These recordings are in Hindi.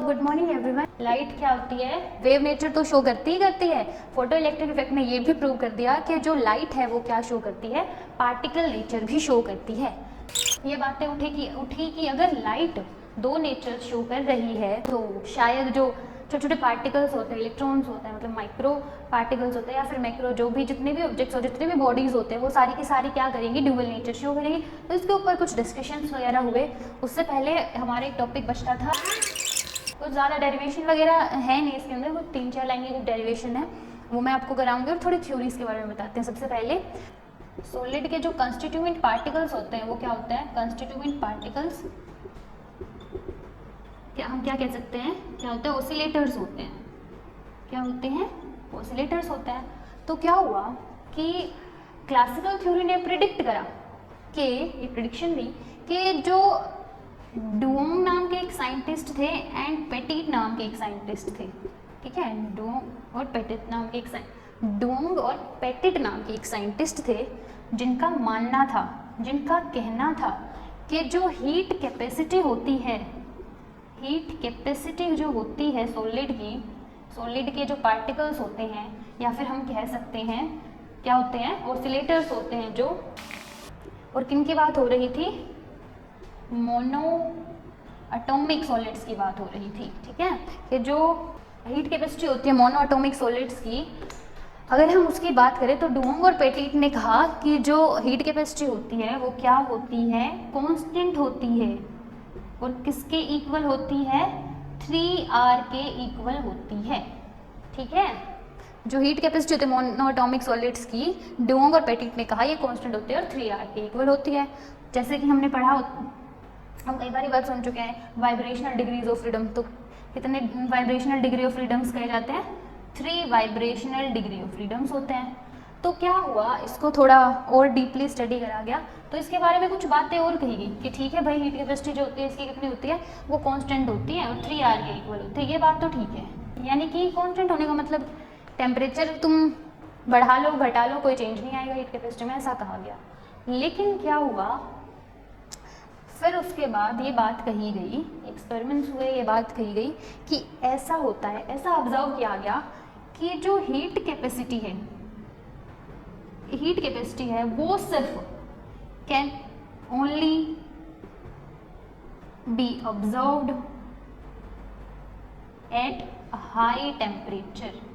Good morning everyone. लाइट क्या होती है? वेव नेचर तो शो करती ही करती है। फोटो इलेक्ट्रिक इफेक्ट ने ये भी प्रूव कर दिया कि जो लाइट है वो क्या शो करती है, पार्टिकल नेचर भी शो करती है। ये बातें उठी कि अगर लाइट दो नेचर शो कर रही है तो शायद जो छोटे छोटे पार्टिकल्स होते हैं, इलेक्ट्रॉन्स होते हैं, मतलब माइक्रो पार्टिकल्स होते हैं या फिर मैक्रो, जो भी जितने भी ऑब्जेक्ट्स हो, जितने भी बॉडीज होते हैं, वो सारी की सारी क्या करेंगी, ड्यूअल नेचर शो करेंगी। तो इसके ऊपर कुछ डिस्कशंस वगैरह हुए। उससे पहले हमारा एक टॉपिक बचता था, कुछ ज़्यादा डेरिवेशन वगैरह है नहीं इसके अंदर, कुछ 3-4 लाइन की डेरिवेशन है, वो मैं आपको कराऊंगी और थोड़ी थ्योरीज के बारे में बताते हैं। सबसे पहले सॉलिड के जो कंस्टिट्यूएंट पार्टिकल्स होते हैं वो क्या होते हैं? कंस्टिट्यूएंट पार्टिकल्स हम क्या कह सकते हैं, क्या होते हैं? ऑसिलेटर्स होते हैं। क्या होते हैं? ऑसिलेटर्स होते हैं। तो क्या हुआ कि क्लासिकल थ्योरी ने प्रिडिक्ट करा कि, ये प्रिडिक्शन दी कि जो डुओंग नाम के एक साइंटिस्ट थे एंड पेटिट नाम के एक साइंटिस्ट थे, ठीक है, डुओंग और पेटिट नाम के एक साइंटिस्ट थे, जिनका मानना था, जिनका कहना था कि जो हीट कैपेसिटी होती है, हीट कैपेसिटी जो होती है सॉलिड की, सॉलिड के जो पार्टिकल्स होते हैं, या फिर हम कह सकते हैं क्या होते हैं, ऑसिलेटर्स होते हैं जो, और किन की बात हो रही थी? मोनो एटॉमिक सॉलिड्स की बात हो रही थी, ठीक है, कि जो हीट कैपेसिटी होती है मोनो एटॉमिक सॉलिड्स की, अगर हम उसकी बात करें तो डुओंग और पेटिट ने कहा कि जो हीट कैपेसिटी होती है वो क्या होती है, कांस्टेंट होती है, और किसके इक्वल होती है? 3R के इक्वल होती है, ठीक है। जो हीट कैपेसिटी होती है मोनो एटॉमिक सॉलिड्स की, डुओंग और पेटिट ने कहा ये कांस्टेंट होती है और 3R के इक्वल होती है। जैसे कि हमने पढ़ा, हम कई बार बात सुन चुके हैं, वाइब्रेशनल डिग्रीज ऑफ फ्रीडम। तो कितने वाइब्रेशनल डिग्री ऑफ फ्रीडम्स कहे जाते हैं? 3 वाइब्रेशनल डिग्री ऑफ फ्रीडम्स होते हैं। तो क्या हुआ, इसको थोड़ा और डीपली स्टडी करा गया तो इसके बारे में कुछ बातें और कही गई कि ठीक है भाई, हीट कैपेसिटी जो होती है इसकी कितनी होती है, वो कांस्टेंट होती है और 3R के इक्वल होती है। ये बात तो ठीक है, यानी कि कांस्टेंट होने का मतलब टेम्परेचर तुम बढ़ा लो घटा लो कोई चेंज नहीं आएगा हीट कैपेसिटी में, ऐसा कहा गया। लेकिन क्या हुआ, फिर उसके बाद ये बात कही गई, एक्सपेरिमेंट्स हुए, ये बात कही गई कि ऐसा होता है, ऐसा ऑब्जर्व किया गया कि जो हीट कैपेसिटी है वो सिर्फ can only B observed at high temperature.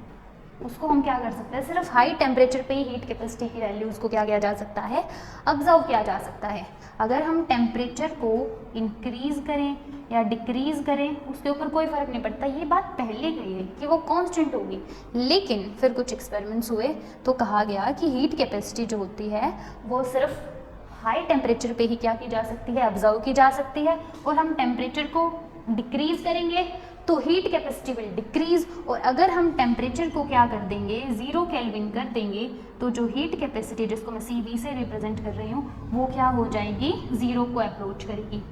उसको हम क्या कर सकते हैं, सिर्फ हाई टेम्परेचर पे ही हीट कैपेसिटी की वैल्यू उसको क्या किया जा सकता है, ऑब्जर्व किया जा सकता है। अगर हम टेम्परेचर को इंक्रीज करें या डिक्रीज करें उसके ऊपर कोई फर्क नहीं पड़ता, ये बात पहले कही है कि वो कांस्टेंट होगी। लेकिन फिर कुछ एक्सपेरिमेंट्स हुए तो कहा गया कि हीट कैपेसिटी जो होती है वो सिर्फ हाई टेम्परेचर पे ही क्या की जा सकती है, ऑब्जर्व की जा सकती है, और हम टेम्परेचर को डिक्रीज करेंगे तो हीट कैपेसिटी विल डिक्रीज, और अगर हम टेम्परेचर को क्या कर देंगे, 0 केल्विन कर देंगे, तो जो हीट कैपेसिटी जिसको मैं CV से रिप्रेजेंट कर रही हूँ वो क्या हो जाएगी, 0 को अप्रोच करेगी,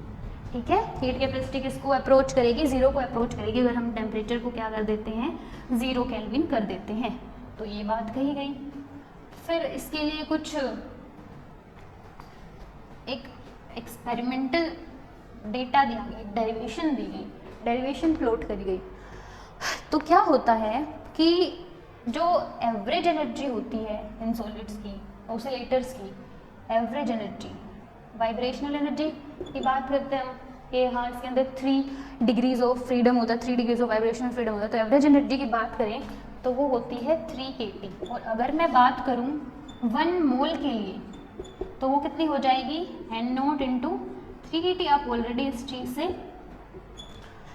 ठीक है। हीट कैपेसिटी किसको अप्रोच करेगी, 0 को अप्रोच करेगी अगर हम टेम्परेचर को क्या कर देते हैं, 0 केल्विन कर देते हैं। तो ये बात कही गई। फिर इसके लिए कुछ एक एक्सपेरिमेंटल डेटा दिया गया, डेरिवेशन दी गई, डेरिवेशन प्लॉट करी गई। तो क्या होता है कि जो एवरेज एनर्जी होती है इन सॉलिड्स की, ऑसिलेटर्स की एवरेज एनर्जी, वाइब्रेशनल एनर्जी की बात करते हैं हम कि हाँ इसके अंदर 3 डिग्रीज ऑफ फ्रीडम होता है, 3 डिग्रीज ऑफ वाइब्रेशनल फ्रीडम होता है। तो एवरेज एनर्जी की बात करें तो वो होती है 3 kT, और अगर मैं बात करूँ 1 मोल के लिए तो वो कितनी हो जाएगी, n0 इंटू 3 kT। आप ऑलरेडी इस चीज़ से,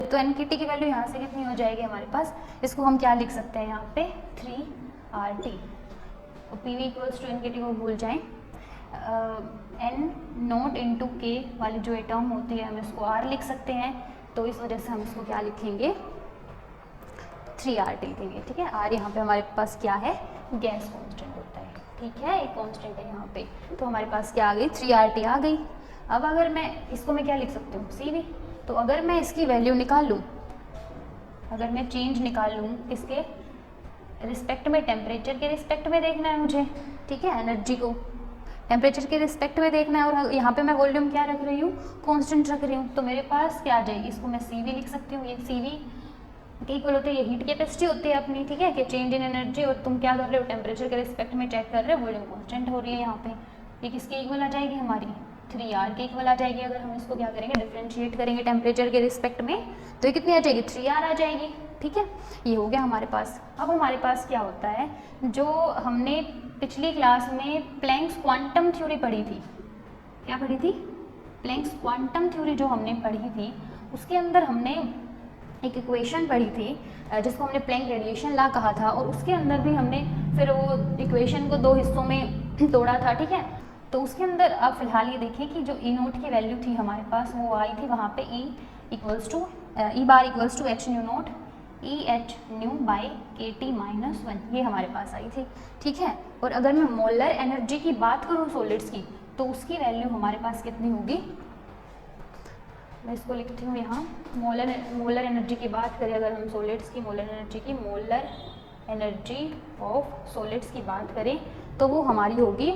तो NKT की वैल्यू यहाँ से कितनी हो जाएगी हमारे पास, इसको हम क्या लिख सकते हैं यहाँ पे 3RT, और PV इक्वल्स टू NKT को भूल जाएं, n0 इंटू K वाली जो एटम होती है हम इसको R लिख सकते हैं, तो इस वजह से हम इसको क्या लिखेंगे, 3RT लिखेंगे, ठीक है। R यहाँ पे हमारे पास क्या है, गैस कॉन्स्टेंट होता है, ठीक है, एक कॉन्स्टेंट है यहाँ पे, तो हमारे पास क्या आ गई, 3RT आ गई। अब अगर मैं इसको मैं क्या लिख सकती हूँ, CV। तो अगर मैं इसकी वैल्यू निकाल लूँ, अगर मैं चेंज निकाल लूँ किसके रिस्पेक्ट में, टेम्परेचर के रिस्पेक्ट में देखना है मुझे, ठीक है, एनर्जी को टेम्परेचर के रिस्पेक्ट में देखना है, और यहाँ पे मैं वॉल्यूम क्या रख रही हूँ, कांस्टेंट रख रही हूँ, तो मेरे पास क्या आ जाएगी, इसको मैं CV लिख सकती हूँ। ये CV के इक्वल होती है, ये हीट कैपेसिटी होती है अपनी, ठीक है, कि चेंज इन एनर्जी, और तुम क्या कर रहे हो, टेम्परेचर के रिस्पेक्ट में चेक कर रहे हो, वॉल्यूम कांस्टेंट हो रही है यहाँ पे। ये किसके इक्वल आ जाएगी, हमारी 3R के इक्वल आ जाएगी। अगर हम इसको क्या करेंगे, डिफरेंशिएट करेंगे टेम्परेचर के रिस्पेक्ट में, तो ये कितनी आ जाएगी, 3R आ जाएगी, ठीक है। ये हो गया हमारे पास। अब हमारे पास क्या होता है, जो हमने पिछली क्लास में प्लैंक्स क्वांटम थ्योरी पढ़ी थी, क्या पढ़ी थी, प्लैंक्स क्वांटम थ्योरी जो हमने पढ़ी थी, उसके अंदर हमने एक इक्वेशन पढ़ी थी जिसको हमने प्लैंक रेडिएशन लॉ कहा था, और उसके अंदर भी हमने फिर वो इक्वेशन को 2 हिस्सों में तोड़ा था, ठीक है। तो उसके अंदर अब फिलहाल ये देखिए कि जो E0 की वैल्यू थी हमारे पास, वो आई थी वहाँ पे E bar equals to H nu note EH nu by KT minus 1, ये हमारे पास आई थी, ठीक है। और अगर मैं मोलर एनर्जी की बात करूँ सॉलिड्स की, तो उसकी वैल्यू हमारे पास कितनी होगी, मैं इसको लिखती हूँ यहाँ, मोलर एनर्जी की बात करें अगर हम सॉलिड्स की, मोलर एनर्जी ऑफ सॉलिड्स की बात करें, तो वो हमारी होगी,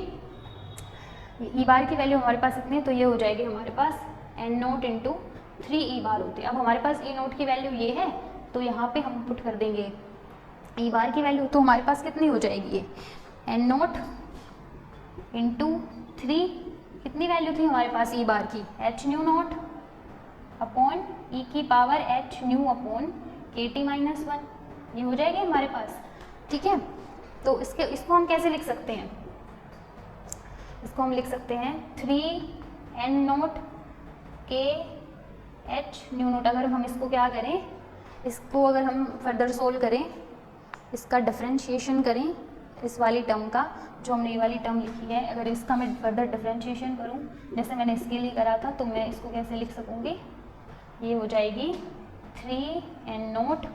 ई बार की वैल्यू हमारे पास इतनी है, तो ये हो जाएगी हमारे पास N0 इंटू 3E बार होती है। अब हमारे पास E0 की वैल्यू ये है, तो यहाँ पे हम पुट कर देंगे ई बार की वैल्यू, तो हमारे पास कितनी हो जाएगी, ये N0 इंटू 3, कितनी वैल्यू थी हमारे पास ई बार की, H new not upon E की power H new upon KT minus 1, ये हो जाएगी हमारे पास, ठीक है। तो इसको हम कैसे लिख सकते हैं, इसको हम लिख सकते हैं 3N0 के H न्यू नोट। अगर हम इसको क्या करें, इसको अगर हम फर्दर सोल्व करें, इसका डिफरेंशिएशन करें, इस वाली टर्म का, जो हमने ये वाली टर्म लिखी है, अगर इसका मैं फर्दर डिफरेंशिएशन करूं, जैसे मैंने इसके लिए करा था, तो मैं इसको कैसे लिख सकूंगी, ये हो जाएगी 3N0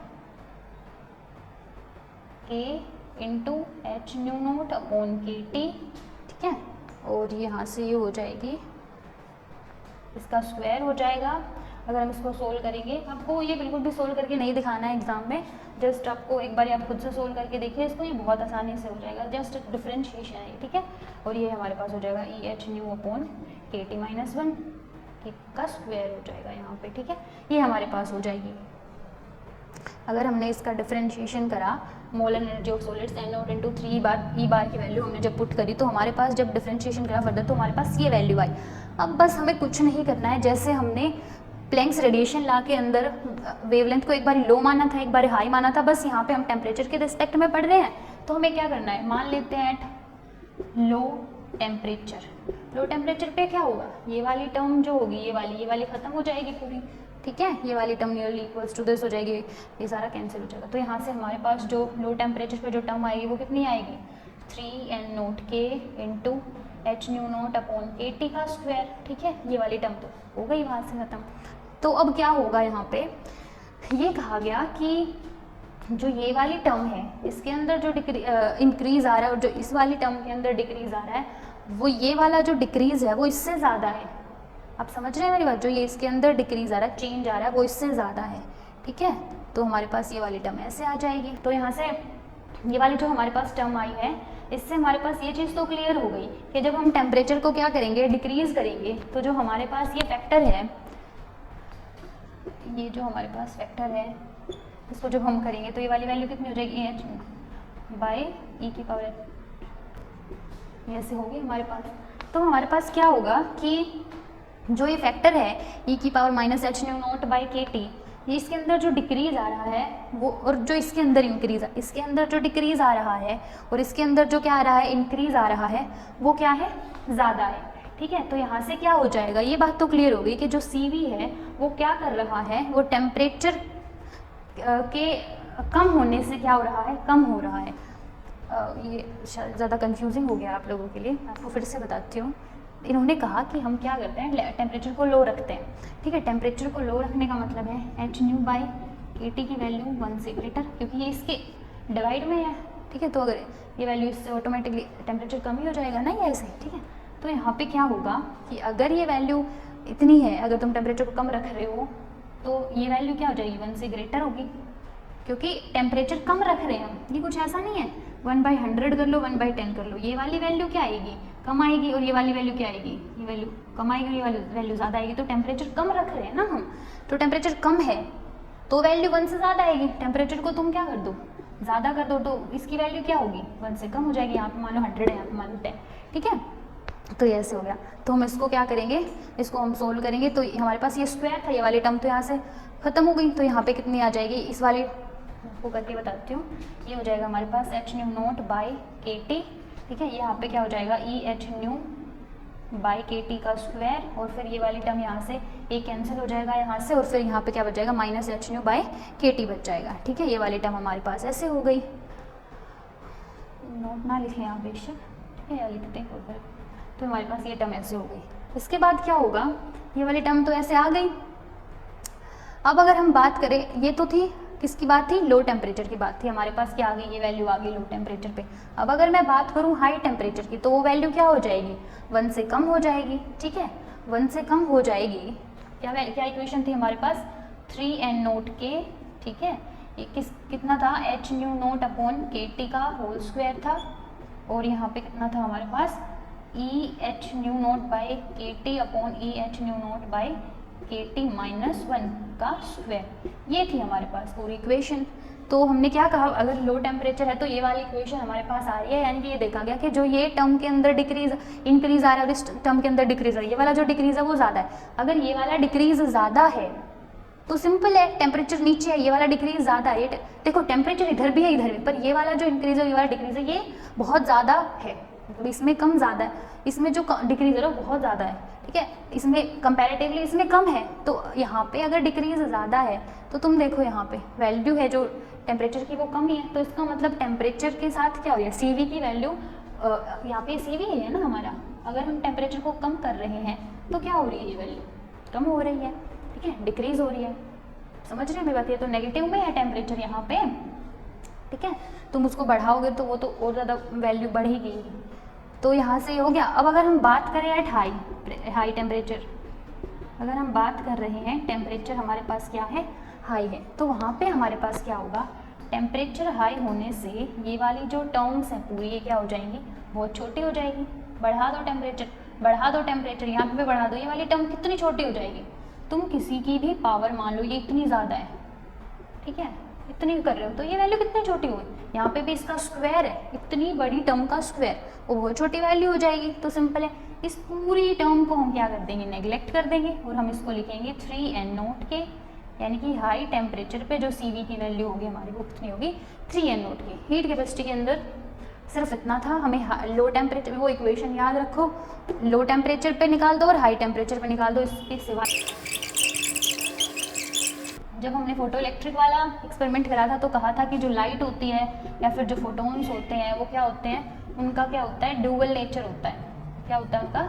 के into H nu naught upon KT, ठीक है। और यहाँ से ये हो जाएगी, इसका स्क्वायर हो जाएगा। अगर हम इसको सोल्व करेंगे, आपको ये बिल्कुल भी सोल्व करके नहीं दिखाना है एग्जाम में, जस्ट आपको एक बार आप खुद से सोल्व करके देखिए इसको, ये बहुत आसानी से हो जाएगा, जस्ट डिफरेंशिएशन है, ठीक है। और ये हमारे पास हो जाएगा EH new upon KT minus 1 का स्क्वायर हो जाएगा यहाँ पे, ठीक है। ये हमारे पास हो जाएगी। अगर हमने इसका डिफरेंशिएशन करा, molar energy of solids N0 into 3 बार की वैल्यू हमने जब पुट करी, तो हमारे पास जब डिफरेंशिएशन करा फर्दर, तो हमारे पास ये वैल्यू आई। अब बस हमें कुछ नहीं करना है, जैसे हमने प्लैंक्स रेडिएशन लॉ के अंदर वेवलेंथ को एक बार लो माना था, एक बार हाई माना था, बस यहाँ पे हम टेम्परेचर के रिस्पेक्ट में पढ़ रहे हैं, तो हमें क्या करना है, मान लेते हैं एट लो टेम्परेचर पे क्या होगा, ये वाली टर्म जो होगी, ये वाली खत्म हो जाएगी पूरी, ठीक है। ये वाली term nearly equals to this हो जाएगी, ये सारा कैंसिल हो जाएगा। तो यहाँ से हमारे पास जो लो टेम्परेचर पे जो टर्म आएगी वो कितनी आएगी, 3N0 के into H nu naught upon KT का स्क्वायर, ठीक है। ये वाली टर्म तो हो गई वहाँ से खत्म। तो अब क्या होगा, यहाँ पे ये कहा गया कि जो ये वाली टर्म है, इसके अंदर जो इंक्रीज आ रहा है, और जो इस वाली टर्म के अंदर डिक्रीज आ रहा है, वो ये वाला जो डिक्रीज है वो इससे ज़्यादा है। आप समझ रहे हैं मेरी बात, जो ये इसके अंदर डिक्रीज आ रहा है, चेंज आ रहा है, वो इससे ज़्यादा है, ठीक है। तो हमारे पास ये वाली टर्म ऐसे आ जाएगी। तो यहाँ से ये वाली जो हमारे पास टर्म आई है, इससे हमारे पास ये चीज़ तो क्लियर हो गई कि जब हम टेम्परेचर को क्या करेंगे, डिक्रीज करेंगे, तो जो हमारे पास ये फैक्टर है, ये जो हमारे पास फैक्टर है, इसको जब हम करेंगे तो ये वाली वैल्यू कितनी हो जाएगी, H बाई E की पावर, ऐसे होगी हमारे पास। तो हमारे पास क्या होगा कि जो ये फैक्टर है E की power minus H nu note by KT, ये इसके अंदर जो डिक्रीज आ रहा है वो, और जो इसके अंदर इंक्रीज, इसके अंदर जो डिक्रीज आ रहा है और इसके अंदर जो क्या आ रहा है, इंक्रीज आ रहा है, वो क्या है, ज़्यादा है, ठीक है। तो यहाँ से क्या हो जाएगा, ये बात तो क्लियर हो गई कि जो CV है वो क्या कर रहा है, वो टेम्परेचर के कम होने से क्या हो रहा है, कम हो रहा है। ये ज़्यादा कंफ्यूजिंग हो गया आप लोगों के लिए, आपको फिर से बताती हूँ। इन्होंने कहा कि हम क्या करते हैं, टेम्परेचर को लो रखते हैं, ठीक है। टेम्परेचर को लो रखने का मतलब है H न्यू बाई KT की वैल्यू 1 से ग्रेटर, क्योंकि ये इसके डिवाइड में है, ठीक है। तो अगर ये वैल्यू इससे ऑटोमेटिकली टेम्परेचर कम ही हो जाएगा ना, ये ऐसे, ठीक है। तो यहाँ पे क्या होगा कि अगर ये वैल्यू इतनी है, अगर तुम टेम्परेचर को कम रख रहे हो, तो ये वैल्यू क्या हो जाएगी, 1 से ग्रेटर होगी, क्योंकि टेम्परेचर कम रख रहे हैं हम, ये कुछ ऐसा नहीं है 1/100 कर लो, 1/10 कर लो, ये वाली वैल्यू क्या आएगी, कम आएगी, और ये वाली वैल्यू क्या आएगी, ये वैल्यू कम आएगी, ये वाली वैल्यू ज़्यादा आएगी। तो टेम्परेचर कम रख रहे हैं ना हम, तो टेम्परेचर कम है तो वैल्यू 1 से ज़्यादा आएगी। टेम्परेचर को तुम क्या कर दो, ज़्यादा कर दो, तो इसकी वैल्यू क्या होगी, 1 से कम हो जाएगी। यहाँ पे मान लो 100 है, यहाँ पे मान लो 10, ठीक है। तो ये ऐसे हो गया। तो हम इसको क्या करेंगे, इसको हम सोल्व करेंगे। तो हमारे पास ये स्क्वायर था, ये वाली टर्म तो यहाँ से खत्म हो गई। तो यहाँ पे कितनी आ जाएगी, इस वाली को करके बताती हूँ। ये हो जाएगा हमारे पास h/kT, ठीक है। यहाँ पे क्या हो जाएगा, EH/kT का स्क्वायर, और फिर ये वाली टर्म यहाँ से एक कैंसिल हो जाएगा यहाँ से, और फिर यहाँ पे क्या बच जाएगा, -h/kT बच जाएगा, ठीक है। ये वाली टर्म हमारे पास ऐसे हो गई। नोट ना लिखे यहाँ बेशक, ठीक है, या लिखते हैं फिर। तो हमारे पास ये टर्म ऐसे हो गई। इसके बाद क्या होगा, ये वाली टर्म तो ऐसे आ गई। अब अगर हम बात करें, ये तो थी किसकी बात थी, लो टेम्परेचर की बात थी। हमारे पास क्या आ गई, ये वैल्यू आ गई लो टेम्परेचर पे। अब अगर मैं बात करूँ हाई टेम्परेचर की, तो वो वैल्यू क्या हो जाएगी, 1 से कम हो जाएगी, ठीक है। 1 से कम हो जाएगी। क्या इक्वेशन थी हमारे पास, 3n0k, ठीक है। ये कितना था, h/kT का होल स्क्वायर था, और यहाँ पे कितना था हमारे पास, EH/kT/EH/kT-1 का स्क्वायर। ये थी हमारे पास पूरी इक्वेशन। तो हमने क्या कहा, अगर लो टेम्परेचर है तो ये वाली इक्वेशन हमारे पास आ रही है, यानी कि ये देखा गया कि जो ये टर्म के अंदर इंक्रीज आ रहा है और इस टर्म के अंदर डिक्रीज आ रहा है, ये वाला जो डिक्रीज है वो ज़्यादा है। अगर ये वाला डिक्रीज ज़्यादा है तो सिंपल है, टेम्परेचर नीचे है, ये वाला डिक्रीज ज़्यादा है। देखो टेम्परेचर इधर भी है इधर भी, पर ये वाला जो इंक्रीज है, ये वाला डिक्रीज है, ये बहुत ज़्यादा है, मतलब इसमें कम ज़्यादा है, इसमें जो डिक्रीज है वो बहुत ज़्यादा है, ठीक है। इसमें कंपैरेटिवली इसमें कम है। तो यहाँ पे अगर डिक्रीज ज़्यादा है तो तुम देखो यहाँ पे वैल्यू है जो टेम्परेचर की वो कम ही है, तो इसका मतलब टेम्परेचर के साथ क्या हो रही है, CV की वैल्यू, यहाँ पे CV ही है ना हमारा। अगर हम टेम्परेचर को कम कर रहे हैं तो क्या हो रही है, ये वैल्यू कम हो रही है, ठीक है, डिक्रीज हो रही है। समझ रहे हैं मेरी बात, ये तो नेगेटिव में है टेम्परेचर यहाँ पे, ठीक है। तुम उसको बढ़ाओगे तो वो तो और ज़्यादा वैल्यू बढ़ेगी। तो यहाँ से हो गया। अब अगर हम बात करें एट हाई टेम्परेचर, अगर हम बात कर रहे हैं टेम्परेचर हमारे पास क्या है, हाई है, तो वहाँ पे हमारे पास क्या होगा, टेम्परेचर हाई होने से ये वाली जो टर्म्स हैं पूरी ये क्या हो जाएंगी, बहुत छोटी हो जाएगी। बढ़ा दो टेम्परेचर, यहाँ पे भी बढ़ा दो, ये वाली टर्म कितनी छोटी हो जाएगी। तुम किसी की भी पावर मान लो ये इतनी ज़्यादा है, ठीक है, इतनी कर रहे हो तो ये वैल्यू कितनी छोटी हुई। यहाँ पे भी इसका स्क्वायर है, इतनी बड़ी टर्म का स्क्वायर, वो बहुत छोटी वैल्यू हो जाएगी। तो सिंपल है, इस पूरी टर्म को हम क्या कर देंगे, नेग्लेक्ट कर देंगे, और हम इसको लिखेंगे 3n0k, यानी कि हाई टेम्परेचर पे जो CV की वैल्यू होगी हमारी वो कितनी होगी, 3n0k। हीट कैपेसिटी के अंदर सिर्फ इतना था, हमें लो टेम्परेचर, वो इक्वेशन याद रखो, लो टेम्परेचर पे निकाल दो और हाई टेम्परेचर पे निकाल दो। इसके सिवाय जब हमने फोटो इलेक्ट्रिक वाला एक्सपेरिमेंट करा था तो कहा था कि जो लाइट होती है या फिर जो फोटोन्स होते हैं वो क्या होते हैं, उनका क्या होता है, ड्यूअल नेचर होता है। क्या होता है उनका,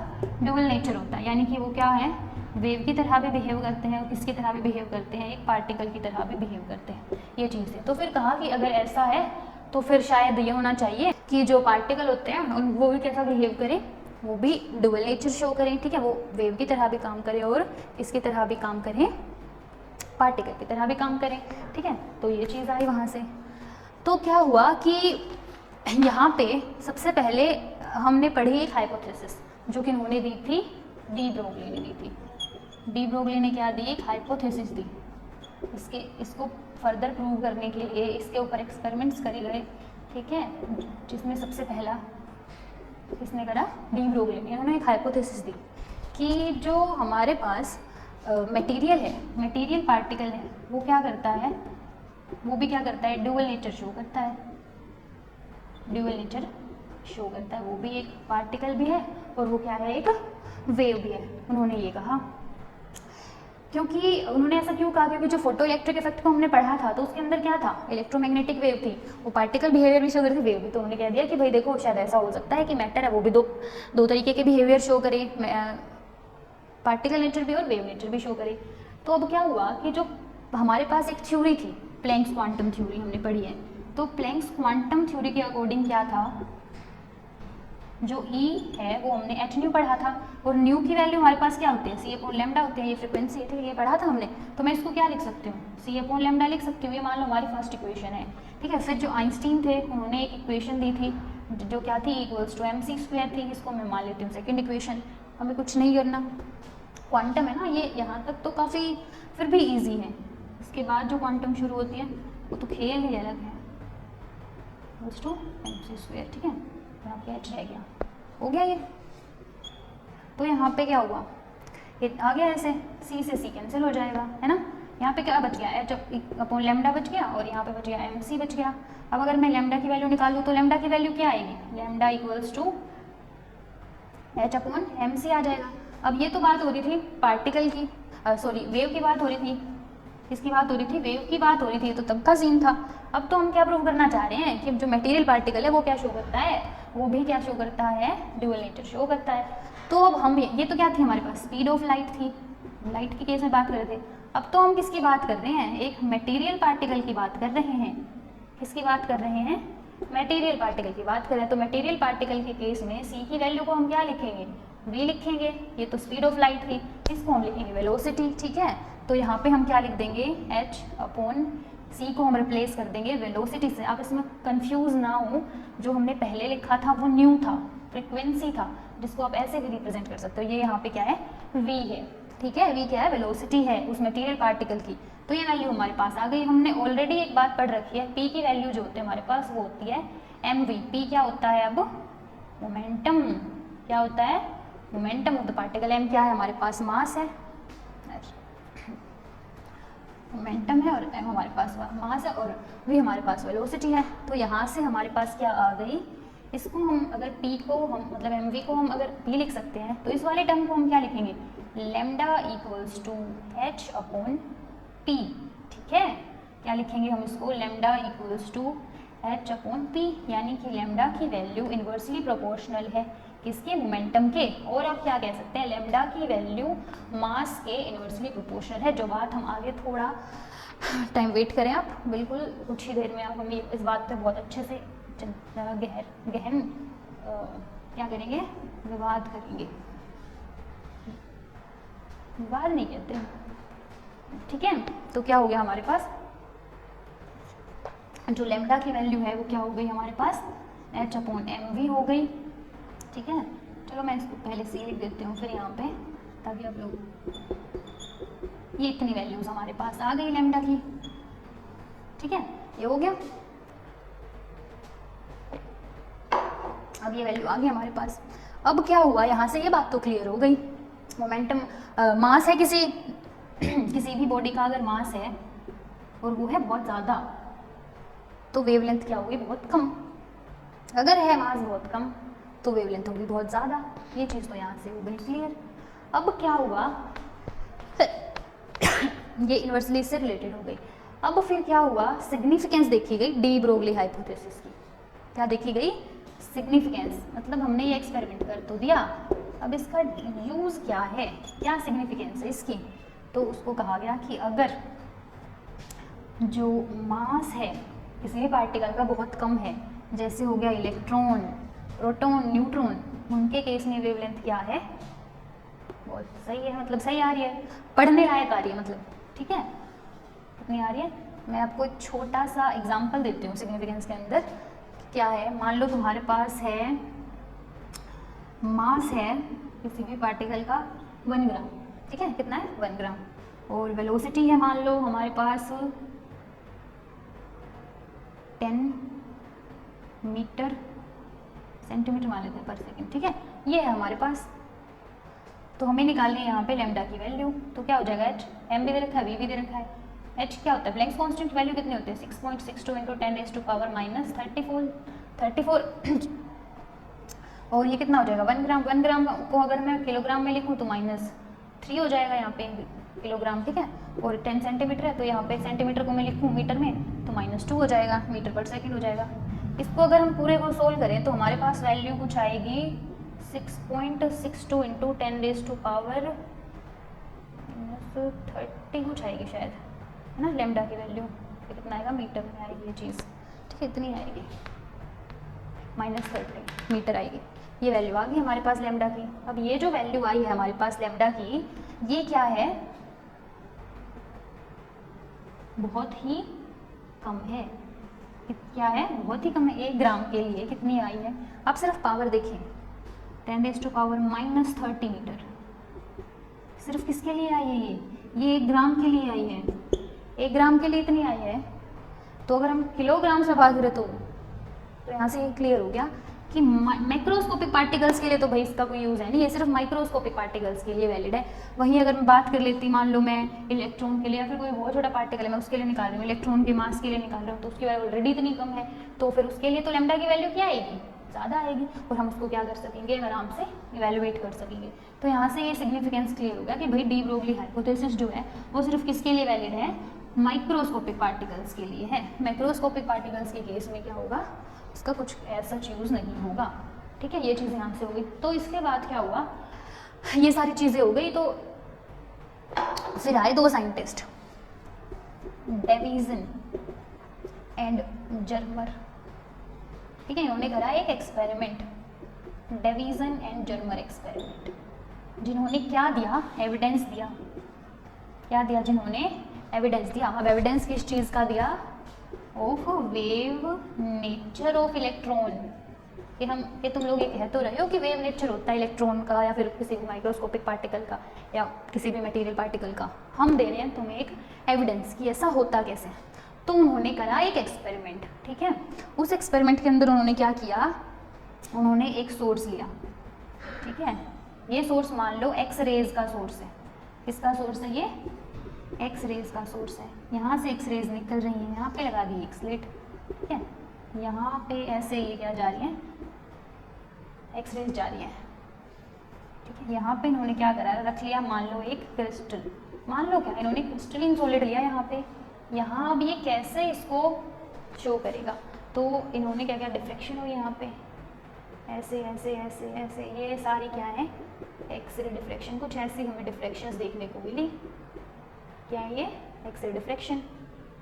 ड्यूअल नेचर होता है, यानी कि वो क्या है, वेव की तरह भी बिहेव करते हैं और किसकी तरह भी बिहेव करते हैं, एक पार्टिकल की तरह भी बिहेव करते हैं, ये चीज़ है। तो फिर कहा कि अगर ऐसा है तो फिर शायद ये होना चाहिए कि जो पार्टिकल होते हैं वो भी कैसा बिहेव करें, वो भी ड्यूअल नेचर शो करें, ठीक है, वो वेव की तरह भी काम करें और इसकी तरह भी काम करें, पार्टिकल की तरह भी काम करें, ठीक है। तो ये चीज़ आई वहाँ से। तो क्या हुआ कि यहाँ पे सबसे पहले हमने पढ़ी एक हाइपोथेसिस जो कि उन्होंने दी थी, डी ब्रोगली ने दी थी। डी ब्रोगली ने क्या दी, एक हाइपोथेसिस दी। इसको फर्दर प्रूव करने के लिए इसके ऊपर एक्सपेरिमेंट्स करे गए, ठीक है, जिसमें सबसे पहला किसने करा, डी ब्रोगली ने। उन्होंने एक हाइपोथेसिस दी कि जो हमारे पास मटेरियल है, मटेरियल पार्टिकल है, वो क्या करता है, वो भी क्या करता है, ड्यूअल नेचर शो करता है, ड्यूअल नेचर शो करता है, वो भी एक पार्टिकल भी है और वो क्या है, एक वेव भी है। उन्होंने ये कहा, क्योंकि उन्होंने ऐसा क्यों कहा, क्योंकि जो फोटो इलेक्ट्रिक इफेक्ट को हमने पढ़ा था तो उसके अंदर क्या था, इलेक्ट्रोमैग्नेटिक वेव थी, वो पार्टिकल बिहेवियर भी शो करती थी, वेव भी। तो उन्होंने कह दिया कि भाई देखो शायद ऐसा हो सकता है कि मैटर है वो भी दो तरीके के बिहेवियर शो करे, पार्टिकल नेचर भी और वेव नेचर भी शो करे। तो अब क्या हुआ कि जो हमारे पास एक थ्योरी थी, प्लैंक्स क्वांटम थ्योरी हमने पढ़ी है, तो प्लैंक्स क्वांटम थ्योरी के अकॉर्डिंग क्या था, जो ई है वो हमने एच न्यू पढ़ा था, और न्यू की वैल्यू हमारे पास क्या होती है, सी अपॉन लेमडा होती है, ये फ्रिक्वेंसी है, ठीक है, ये पढ़ा था हमने। तो मैं इसको क्या लिख सकती हूँ, सी अपॉन लेमडा लिख सकती हूँ, ये मान लो हमारी फर्स्ट इक्वेशन है, ठीक है। फिर जो आइंस्टीन थे उन्होंने एक इक्वेशन दी थी जो क्या थी, equals to M C square थी, इसको मैं मान लेती हूँ सेकेंड इक्वेशन। हमें कुछ नहीं करना, क्वांटम है ना ये, यहाँ तक तो काफ़ी फिर भी ईजी है, इसके बाद जो क्वांटम शुरू होती है वो तो खेल ही अलग है, equals to M C square, ठीक है। यहाँ पे एच रह गया, हो गया ये। तो यहाँ पे क्या हुआ, ये आ गया ऐसे, सी से सी कैंसिल हो जाएगा, है ना। यहाँ पे क्या बच गया, एच अपॉन लेमडा बच गया, और यहाँ पे बच गया एम सी बच गया। अब अगर मैं लेमडा की वैल्यू निकालूँ तो लेमडा की वैल्यू क्या आएगी, lambda equals to H upon M C आ जाएगा। अब ये तो बात हो रही थी पार्टिकल की, सॉरी वेव की बात हो रही थी, किसकी बात हो रही थी, वेव की बात हो रही थी, तो तब का सीन था। अब तो हम क्या प्रूव करना चाह रहे हैं कि जो मटेरियल पार्टिकल है वो क्या शो करता है, वो भी क्या शो करता है, ड्यूअल नेचर शो करता है। तो अब हम ये तो क्या थी हमारे पास, स्पीड ऑफ लाइट थी, लाइट के केस में बात कर रहे थे। अब तो हम किसकी बात कर रहे हैं, एक मटेरियल पार्टिकल की बात कर रहे हैं, किसकी बात कर रहे हैं, मटेरियल पार्टिकल की बात कर रहे हैं। तो मटेरियल पार्टिकल के केस में सी की वैल्यू को हम क्या लिखेंगे, वी लिखेंगे, ये तो स्पीड ऑफ लाइट थी, इसको हम लिखेंगे वेलोसिटी, ठीक है। तो यहाँ पे हम क्या लिख देंगे, एच अपॉन सी को हम रिप्लेस कर देंगे वेलोसिटी से। आप इसमें कंफ्यूज ना हो, जो हमने पहले लिखा था वो न्यू था, फ्रिक्वेंसी था, जिसको आप ऐसे भी रिप्रेजेंट कर सकते हो। ये यहाँ पे क्या है, वी है, ठीक है, वी क्या है, वेलोसिटी है उस मटेरियल पार्टिकल की। तो ये वैल्यू हमारे पास आ गई। हमने ऑलरेडी एक बात पढ़ रखी है, पी की वैल्यू जो होती है हमारे पास वो होती है एम वी। पी क्या होता है, अब मोमेंटम, क्या होता है, momentum of the particle. M क्या है हमारे पास, मास है, मोमेंटम है, और एम हमारे पास मास है, और वी हमारे पास वेलोसिटी है। तो यहाँ से हमारे पास क्या आ गई, इसको हम अगर p को हम मतलब mv को हम अगर p लिख सकते हैं, तो इस वाले टर्म को हम क्या लिखेंगे, lambda equals to h upon p, ठीक है। क्या लिखेंगे हम इसको, lambda equals to h upon p, यानी कि लेमडा की वैल्यू इन्वर्सली प्रोपोर्शनल है किसके, मोमेंटम के। और आप क्या कह सकते हैं, लेमडा की वैल्यू मास के इन्वर्सली प्रोपोर्शनल है। जो बात हम आगे थोड़ा टाइम वेट करें आप, बिल्कुल कुछ ही देर में आप हम इस बात पे बहुत अच्छे से गहन क्या करेंगे, विवाद करेंगे, विवाद नहीं कहते, ठीक है। तो क्या हो गया हमारे पास, जो लेमडा की वैल्यू है वो क्या हो गई हमारे पास, एच अपॉन एम वी हो गई, ठीक है। चलो मैं इसको पहले सी लिख देती हूँ फिर यहाँ पे, ताकि आप लोग, ये इतनी वैल्यूज हमारे पास आ गई लेमडा की, ठीक है, ये हो गया। अब ये वैल्यू आ गई हमारे पास। अब क्या हुआ, यहाँ से ये बात तो क्लियर हो गई, मोमेंटम मास है किसी किसी भी बॉडी का अगर मास है और वो है बहुत ज़्यादा, तो वेवलेंथ क्या होगी, बहुत कम। अगर है मास बहुत कम तो वेवलेंथ होगी बहुत ज़्यादा। ये चीज़ तो यहाँ से हो गई क्लियर। अब क्या हुआ ये इन्वर्सली इससे रिलेटेड हो गई। अब फिर क्या हुआ, सिग्निफिकेंस देखी गई डी ब्रोगली हाइपोथेसिस की। क्या देखी गई, सिग्निफिकेंस, मतलब हमने ये एक्सपेरिमेंट कर तो दिया, अब इसका यूज़ क्या है, क्या सिग्निफिकेंस है इसकी। तो उसको कहा गया कि अगर जो मास है किसी भी पार्टिकल का बहुत कम है, जैसे हो गया इलेक्ट्रॉन, प्रोटॉन, न्यूट्रॉन, उनके केस में वेवलेंथ क्या है, बहुत सही है, मतलब सही आ रही है, पढ़ने लायक आ रही है, मतलब ठीक है, कितनी आ रही है। मैं आपको एक छोटा सा एग्जांपल देती हूँ सिग्निफिकेंस के अंदर। क्या है, मान लो तुम्हारे पास है मास है किसी भी पार्टिकल का 1 ग्राम, ठीक है, कितना है 1 ग्राम, और वेलोसिटी है मान लो हमारे पास 10 मीटर सेंटीमीटर मान लेते हैं पर सेकेंड, ठीक है, ये है हमारे पास। तो हमें निकालनी है यहाँ पे लेमडा की वैल्यू। तो क्या हो जाएगा, एच एम भी दे रखा है, वी भी दे रखा है। एच क्या होता है, प्लैंक्स कांस्टेंट वैल्यू कितनी होती है, 6.62 इंटू 10⁻34। और ये कितना हो जाएगा 1 ग्राम। 1 ग्राम को अगर मैं किलोग्राम में लिखूँ तो -3 हो जाएगा यहाँ पे किलोग्राम, ठीक है। और 10 सेंटीमीटर है, तो यहाँ पे सेंटीमीटर को मैं लिखूँ मीटर में तो -2 हो जाएगा, मीटर पर सेकेंड हो जाएगा। इसको अगर हम पूरे को सोल्व करें तो हमारे पास वैल्यू कुछ आएगी 6.62 इंटू 10⁻30 कुछ आएगी शायद, है ना, लेमडा की वैल्यू कितना आएगा, मीटर में आएगी ये चीज़, ठीक है, इतनी आएगी, -30 मीटर आएगी। ये वैल्यू आ गई हमारे पास लैम्डा की। अब ये जो वैल्यू आई है हमारे पास लैम्डा की, ये क्या है, बहुत ही कम है। क्या है, बहुत ही कम है। 1 ग्राम के लिए कितनी आई है, आप सिर्फ पावर देखें, 10⁻⁻30 मीटर। सिर्फ किसके लिए आई है ये 1 ग्राम के लिए आई है। 1 ग्राम के लिए इतनी आई है। तो अगर हम किलोग्राम से भाग रहे तो यहाँ से ये क्लियर हो गया कि मैक्रोस्कोपिक पार्टिकल्स के लिए तो भाई इसका कोई यूज़ है नहीं, ये सिर्फ माइक्रोस्कोपिक पार्टिकल्स के लिए वैलिड है। वहीं अगर मैं बात कर लेती, मान लो मैं इलेक्ट्रॉन के लिए या फिर कोई बहुत छोटा पार्टिकल है मैं उसके लिए निकाल रही हूँ, इलेक्ट्रॉन के मास के लिए निकाल रहा हूँ, तो उसकी वैल्यू ऑलरेडी इतनी कम है, तो फिर उसके लिए तो लैम्डा की वैल्यू क्या आएगी, ज़्यादा आएगी, और हम उसको क्या कर सकेंगे, आराम से इवेलुएट कर सकेंगे। तो यहाँ से ये सिग्निफिकेंस क्लियर हो गया कि भाई डी ब्रोगली हाइपोथेसिस जो है वो सिर्फ किसके लिए वैलिड है, माइक्रोस्कोपिक पार्टिकल्स के लिए है। मैक्रोस्कोपिक पार्टिकल्स के केस में क्या होगा, इसका कुछ ऐसा यूज़ नहीं होगा। ठीक है, ये चीज़ें यहाँ से हो गई। तो इसके बाद क्या हुआ, ये सारी चीज़ें हो गई, तो फिर आए 2 साइंटिस्ट, डेविसन एंड जर्मर। ठीक है, इन्होंने करा एक experiment, Davisson and Germer experiment, जिन्होंने क्या दिया, एविडेंस दिया। क्या दिया, जिन्होंने एविडेंस दिया। अब एविडेंस किस चीज़ का दिया, of wave nature of electron. कि तुम लोग ये कह तो रहे हो कि वेव नेचर होता है इलेक्ट्रॉन का या फिर किसी भी माइक्रोस्कोपिक पार्टिकल का या किसी भी मटेरियल पार्टिकल का, हम दे रहे हैं तुम्हें एक एविडेंस कि ऐसा होता कैसे। तो उन्होंने करा एक एक्सपेरिमेंट। ठीक है, उस एक्सपेरिमेंट के अंदर उन्होंने क्या किया, उन्होंने एक सोर्स लिया। ठीक है, ये सोर्स मान लो एक्स रेज का सोर्स है। किसका सोर्स है ये, एक्स रेज का सोर्स है। यहाँ से एक्स रेज निकल रही है, यहाँ पे लगा दी एक स्लिट। ठीक है, यहाँ पे ऐसे ये क्या जा रही है, एक्स रेज जा रही है। ठीक है, यहाँ पे इन्होंने क्या करा, रख लिया मान लो एक क्रिस्टल, मान लो क्या, इन्होंने क्रिस्टलिन सॉलिड लिया यहाँ पे। यहाँ अब ये कैसे इसको शो करेगा, तो इन्होंने क्या किया, डिफ्रेक्शन हुई यहाँ पे, ऐसे ऐसे ऐसे ऐसे, ये सारी क्या है, एक्सरे डिफ्रेक्शन। कुछ ऐसी हमें डिफ्रेक्शंस देखने को मिली। क्या है ये, एक्सरे डिफ्रेक्शन।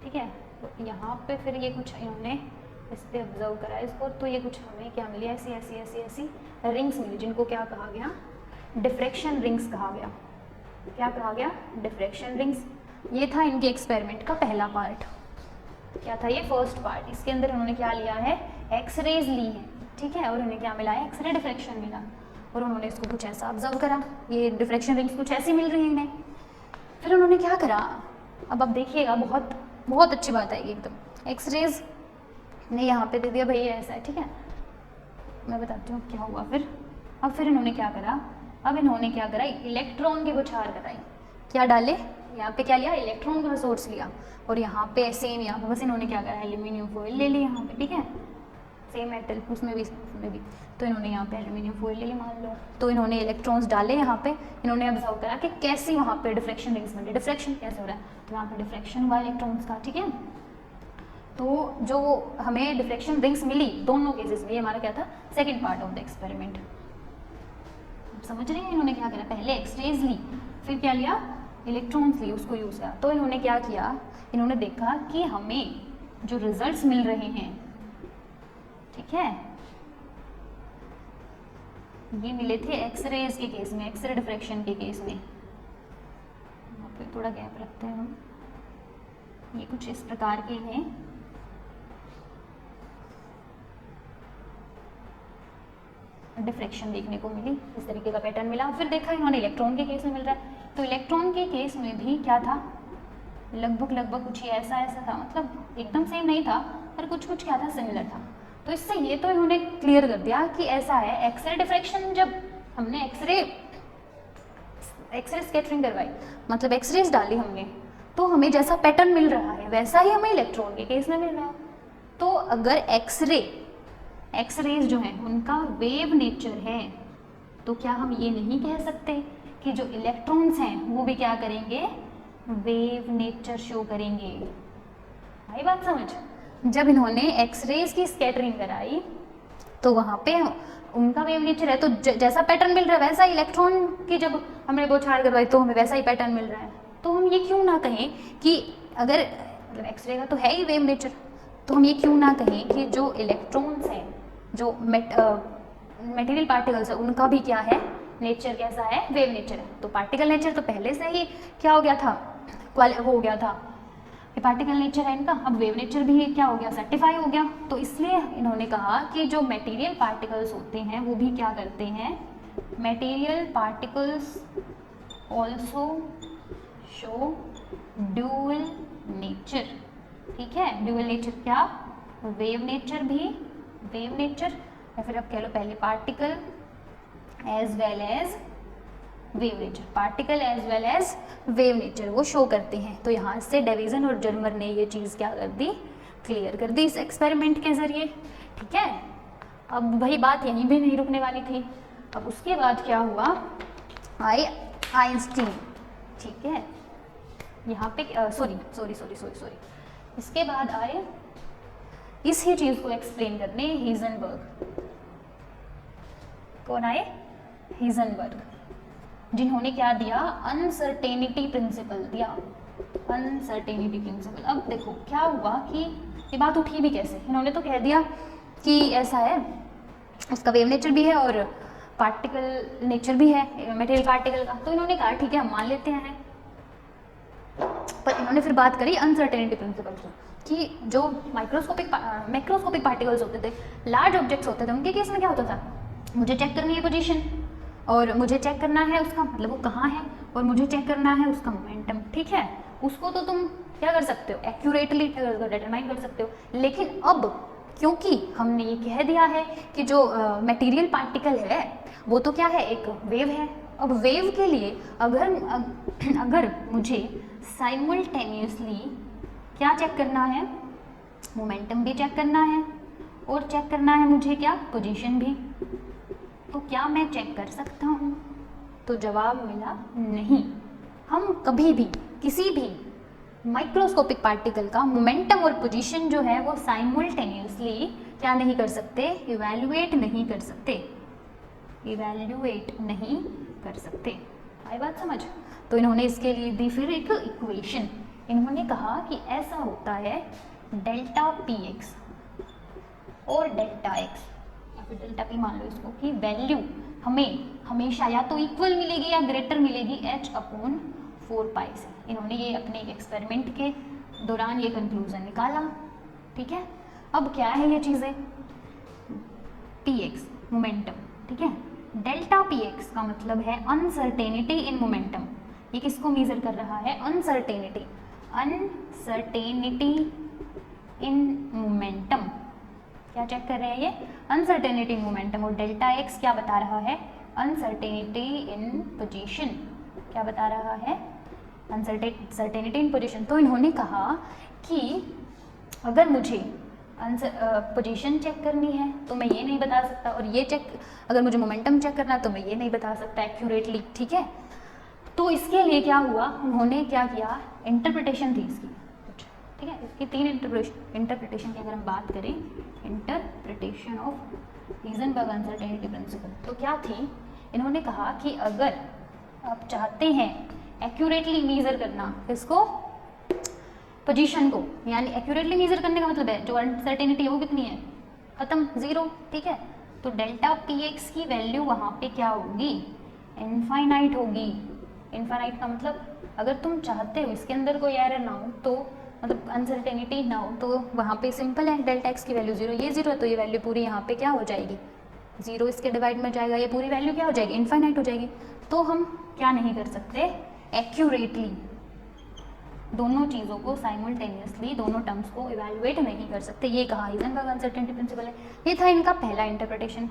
ठीक है, तो यहाँ पे फिर ये कुछ इन्होंने इस पर ऑब्जर्व करा इसको, तो ये कुछ हमें क्या मिली, ऐसी ऐसी ऐसी ऐसी रिंग्स मिली, जिनको क्या कहा गया, डिफ्रेक्शन रिंग्स कहा गया। क्या कहा गया, डिफ्रेक्शन रिंग्स। ये था इनके एक्सपेरिमेंट का पहला पार्ट। क्या था ये, फर्स्ट पार्ट। इसके अंदर उन्होंने क्या लिया है, एक्सरेज ली है। ठीक है, और उन्हें क्या मिला है, एक्सरे डिफ्रेक्शन मिला, और उन्होंने इसको कुछ ऐसा ऑब्जर्व करा, ये डिफ्रेक्शन रिंग्स कुछ ऐसी मिल रही है इन्हें। फिर उन्होंने क्या करा, अब आप देखिएगा, बहुत बहुत अच्छी बात आएगी एकदम। एक्सरेज ने यहाँ पे दे दिया, भाई ऐसा है। ठीक है, मैं बताती हूँ क्या हुआ फिर। अब फिर इन्होंने क्या करा, अब इन्होंने क्या करा, इलेक्ट्रॉन की बौछार कराई। क्या डाले, यहाँ पे क्या लिया, इलेक्ट्रॉन का सोर्स लिया, और यहाँ पे सेम, यहाँ पे बस इन्होंने क्या करा, एल्यूमिनियम फॉइल ले ली यहाँ पे। ठीक है, सेम मेटल उसमें भी तो इन्होंने यहाँ पे एल्यूमिनियम फॉइल ले ली मान लो। तो इन्होंने इलेक्ट्रॉन्स डाले यहाँ पे, इन्होंने ऑब्जर्व करा कि कैसी वहाँ पे डिफ्रेक्शन रिंग्स बन रही, डिफ्रेक्शन कैसे हो रहा है, तो यहाँ पे डिफ्रेक्शन हुआ इलेक्ट्रॉन्स का। ठीक है, तो जो हमें डिफ्रेक्शन रिंग्स मिली दोनों केसेस में, ये हमारा क्या था, second part of the experiment. समझ रहे हैं, इन्होंने क्या करा, पहले एक्सरेज ली, फिर क्या लिया, इलेक्ट्रॉन्स ली, उसको यूज़ किया। तो इन्होंने क्या किया, इन्होंने देखा कि हमें जो रिजल्ट्स मिल रहे हैं, ठीक है, ये मिले थे एक्सरेज के केस में, एक्सरे डिफ्रेक्शन के केस में। यहाँ पे थोड़ा गैप रखते हैं हम, ये कुछ इस प्रकार के हैं। डिफ्रेक्शन देखने को मिली, इस तरीके का पैटर्न मिला। फिर देखा इन्होंने इलेक्ट्रॉन के केस में मिल रहा है, तो इलेक्ट्रॉन के केस में भी क्या था, लगभग कुछ ही ऐसा ऐसा था, मतलब एकदम सेम नहीं था, पर कुछ कुछ क्या था, सिमिलर था। तो इससे ये तो इन्होंने क्लियर कर दिया कि ऐसा है। एक्सरे डिफ्रेक्शन, जब हमने एक्सरे स्कैटरिंग करवाई, मतलब एक्सरेज डाली हमने, तो हमें जैसा पैटर्न मिल रहा है वैसा ही हमें इलेक्ट्रॉन के केस में मिल रहा है। तो अगर एक्सरेज जो है उनका वेव नेचर है, तो क्या हम ये नहीं कह सकते कि जो इलेक्ट्रॉन्स हैं वो भी क्या करेंगे, वेव नेचर शो करेंगे। आई बात समझ। जब इन्होंने एक्सरेज की स्कैटरिंग कराई तो वहाँ पे उनका वेव नेचर है, तो जैसा पैटर्न मिल रहा है वैसा इलेक्ट्रॉन की जब हमने बौछार करवाई तो हमें वैसा ही पैटर्न मिल रहा है। तो हम ये क्यों ना कहें कि अगर मतलब एक्सरे का तो है ही वेव नेचर, तो हम ये क्यों ना कहें कि जो इलेक्ट्रॉन्स हैं, जो मटेरियल पार्टिकल्स है उनका भी क्या है, नेचर कैसा है, वेव नेचर है। तो पार्टिकल नेचर तो पहले से ही क्या हो गया था, हो गया था, ये पार्टिकल नेचर है इनका। अब वेव नेचर भी क्या हो गया, सर्टिफाई हो गया। तो इसलिए इन्होंने कहा कि जो मटेरियल पार्टिकल्स होते हैं वो भी क्या करते हैं, material particles also show dual nature. ठीक है, ड्यूअल नेचर क्या, वेव नेचर भी, वेव नेचर या फिर आप कह लो पहले particle as well as wave nature, particle as well as wave nature वो शो करते हैं। तो यहाँ से डेविसन और जर्मर ने ये चीज़ क्या कर दी, क्लियर कर दी इस एक्सपेरिमेंट के जरिए। ठीक है, अब वही बात यहीं भी नहीं रुकने वाली थी। अब उसके बाद क्या हुआ, आए आइंस्टीन। ठीक है, यहाँ पे सॉरी इसके बाद आए इसी चीज़ को एक्सप्लेन करने हीजनबर्ग। कौन आए, हीजनबर्ग, जिन्होंने क्या दिया, अनसर्टेनिटी प्रिंसिपल दिया, अनसर्टेनिटी प्रिंसिपल। अब देखो क्या हुआ कि ये बात उठी भी कैसे, इन्होंने तो कह दिया कि ऐसा है, उसका वेव नेचर भी है और पार्टिकल नेचर भी है मटेरियल पार्टिकल का। तो इन्होंने कहा ठीक है हम मान लेते हैं, पर इन्होंने फिर बात करी अनसर्टेनिटी प्रिंसिपल की, कि जो मैक्रोस्कोपिक पार्टिकल्स होते थे, लार्ज ऑब्जेक्ट्स होते थे, उनके केस में क्या होता था, मुझे चेक करनी है पोजीशन और मुझे चेक करना है उसका मतलब वो कहाँ है, और मुझे चेक करना है उसका मोमेंटम। ठीक है, उसको तो तुम क्या कर सकते हो, एक्यूरेटली डिटरमाइन कर सकते हो। लेकिन अब क्योंकि हमने ये कह दिया है कि जो मटेरियल पार्टिकल है वो तो क्या है, एक वेव है। अब वेव के लिए अगर मुझे साइमल्टेनियसली क्या चेक करना है, मोमेंटम भी चेक करना है और चेक करना है मुझे क्या, पोजीशन भी, तो क्या मैं चेक कर सकता हूँ? तो जवाब मिला नहीं। हम कभी भी किसी भी माइक्रोस्कोपिक पार्टिकल का मोमेंटम और पोजीशन जो है वो साइमल्टेनियसली क्या नहीं कर सकते, इवैल्यूएट नहीं कर सकते, इवैल्यूएट नहीं कर सकते। आई बात समझ? तो इन्होंने इसके लिए दी फिर एक इक्वेशन, इन्होंने कहा कि ऐसा होता है डेल्टा पी एक्स और डेल्टा एक्स या फिर डेल्टा पी मान लो इसको, कि वैल्यू हमें हमेशा या तो इक्वल मिलेगी या ग्रेटर मिलेगी h/4 से। इन्होंने ये अपने एक्सपेरिमेंट के दौरान ये कंक्लूजन निकाला। ठीक है, अब क्या है ये चीज़ें, पी एक्स मोमेंटम, ठीक है, डेल्टा पी एक्स का मतलब है अनसर्टेनिटी इन मोमेंटम। ये किसको मेजर कर रहा है, अनसर्टेनिटी, अनसर्टेनिटी इन मोमेंटम। क्या चेक कर रहे हैं ये, अनसर्टेनिटी इन मोमेंटम। और डेल्टा एक्स क्या बता रहा है, अनसर्टेनिटी इन पोजीशन। क्या बता रहा है, अनसर्टेनिटी इन पोजीशन। तो इन्होंने कहा कि अगर मुझे पोजीशन चेक करनी है तो मैं ये नहीं बता सकता, और ये चेक अगर मुझे मोमेंटम चेक करना है तो मैं ये नहीं बता सकता एक्यूरेटली। ठीक है, तो इसके लिए क्या हुआ, उन्होंने क्या किया, इंटरप्रिटेशन थी इसकी कुछ। ठीक है, इसकी 3 इंटरप्रिटेशन की अगर हम बात करें, interpretation of Heisenberg uncertainty principle, तो क्या थी, इन्होंने कहा कि अगर आप चाहते हैं एक्यूरेटली मेजर करना इसको, पोजीशन को, यानी एक्यूरेटली मेजर करने का मतलब है जो अनसर्टेनिटी है वो कितनी है, खत्म, 0। ठीक है, तो डेल्टा पी एक्स की वैल्यू वहाँ पे क्या होगी, इनफाइनाइट होगी। इनफाइनाइट का मतलब अगर तुम चाहते हो इसके अंदर कोई एरर ना हो, तो मतलब अनसर्टेनिटी ना हो, तो वहाँ पे सिंपल है, डेल्टा एक्स की वैल्यू 0, ये 0 है तो ये वैल्यू पूरी यहाँ पे क्या हो जाएगी, 0 इसके डिवाइड में जाएगा, ये पूरी वैल्यू क्या हो जाएगी, इनफाइनाइट हो जाएगी। तो हम क्या नहीं कर सकते, एक्यूरेटली दोनों चीज़ों को साइमल्टेनियसली, दोनों टर्म्स को इवैल्यूएट नहीं कर सकते। ये कहा हीजनबर्ग अनसर्टेनिटी प्रिंसिपल है। ये था इनका पहला इंटरप्रिटेशन।